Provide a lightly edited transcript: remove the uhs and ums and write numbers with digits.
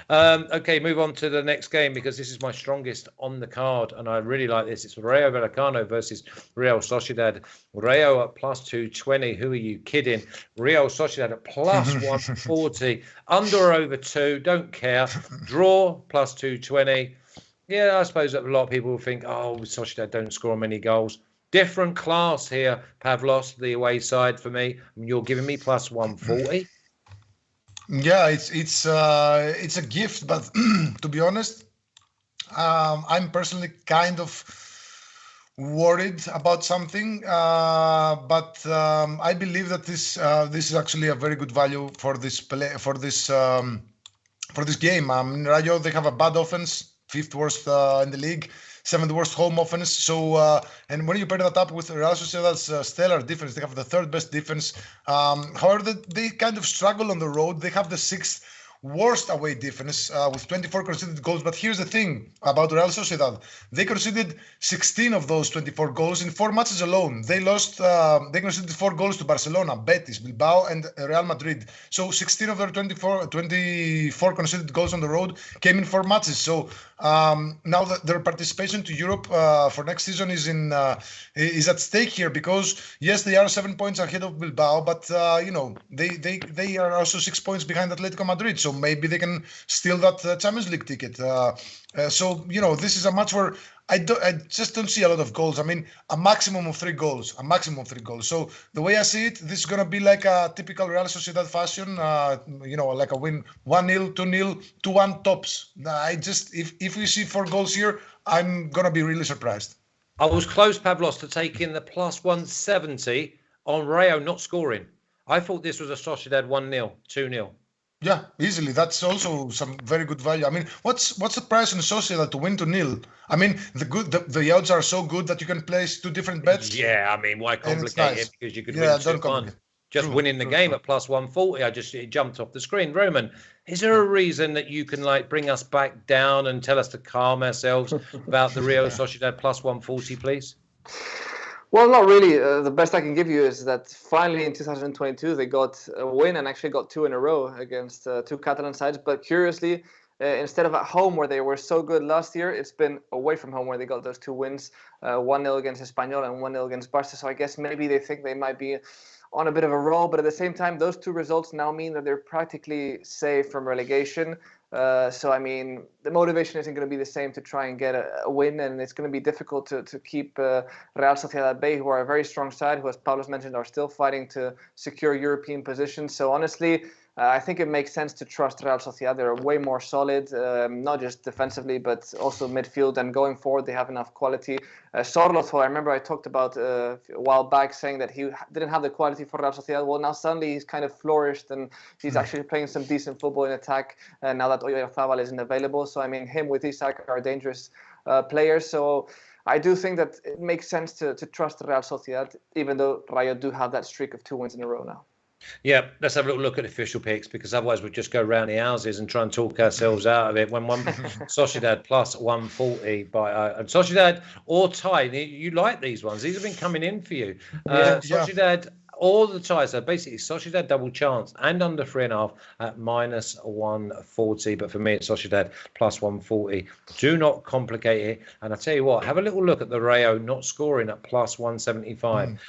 Okay, move on to the next game because this is my strongest on the card, and I really like this. It's Rayo Vallecano versus Real Sociedad. Rayo at plus 220. Who are you kidding? Real Sociedad at plus 140. Under or over 2, don't care. Draw plus 220. Yeah, I suppose that a lot of people will think, oh, Sociedad don't score many goals. Different class here, Pavlos, the away side for me. You're giving me plus 140. Yeah, it's a gift, but to be honest, I'm personally kind of worried about something, but I believe that this is actually a very good value for this game. Rayo, they have a bad offense, 5th worst in the league, 7th worst home offense. So, and when you pair that up with Real Sociedad's stellar defense, they have the 3rd best defense. However, they kind of struggle on the road. They have the 6th worst away defense with 24 conceded goals. But here's the thing about Real Sociedad. They conceded 16 of those 24 goals in 4 matches alone. They conceded 4 goals to Barcelona, Betis, Bilbao, and Real Madrid. So 16 of their 24 conceded goals on the road came in 4 matches. So now their participation to Europe for next season is at stake here because yes, they are 7 points ahead of Bilbao, but they are also 6 points behind Atletico Madrid. So maybe they can steal that Champions League ticket. So this is a match where I just don't see a lot of goals. I mean, a maximum of 3 goals. So the way I see it, this is gonna be like a typical Real Sociedad fashion. Like a win 1-0, 2-0, 2-1 tops. If we see 4 goals here, I'm gonna be really surprised. I was close, Pavlos, to taking the plus 170 on Rayo not scoring. I thought this was a Sociedad 1-0, 2-0. Yeah, easily. That's also some very good value. I mean, what's the price on Sociedad to win 2-0? I mean, the odds are so good that you can place 2 different bets. Yeah, I mean, why complicate it? Because you could win 2-1. Just winning the game at plus 140. It jumped off the screen. Roman, is there a reason that you can bring us back down and tell us to calm ourselves about the Real Sociedad plus 140, please? Well, not really. The best I can give you is that finally in 2022 they got a win and actually got 2 in a row against 2 Catalan sides. But curiously, instead of at home where they were so good last year, it's been away from home where they got those 2 wins, 1-0 against Espanyol and 1-0 against Barca. So I guess maybe they think they might be on a bit of a roll, but at the same time, those 2 results now mean that they're practically safe from relegation. So, I mean, the motivation isn't going to be the same to try and get a win, and it's going to be difficult to keep Real Sociedad at bay, who are a very strong side, who, as Pablo's mentioned, are still fighting to secure European positions. So, honestly, I think it makes sense to trust Real Sociedad. They're way more solid, not just defensively, but also midfield. And going forward, they have enough quality. Sorloth, I remember I talked about a while back saying that he didn't have the quality for Real Sociedad. Well, now suddenly he's kind of flourished and he's actually playing some decent football in attack now that Oyarzabal isn't available. So, I mean, him with Isak are dangerous players. So, I do think that it makes sense to trust Real Sociedad, even though Rayo do have that streak of 2 wins in a row now. Yeah, let's have a little look at official picks because otherwise we'll just go round the houses and try and talk ourselves out of it. When one Sociedad plus 140 by Sociedad or tie. You like these ones? These have been coming in for you. Sociedad all the ties. So basically, Sociedad double chance and under 3.5 at minus 140. But for me, it's Sociedad plus 140. Do not complicate it. And I tell you what, have a little look at the Rayo not scoring at plus 175.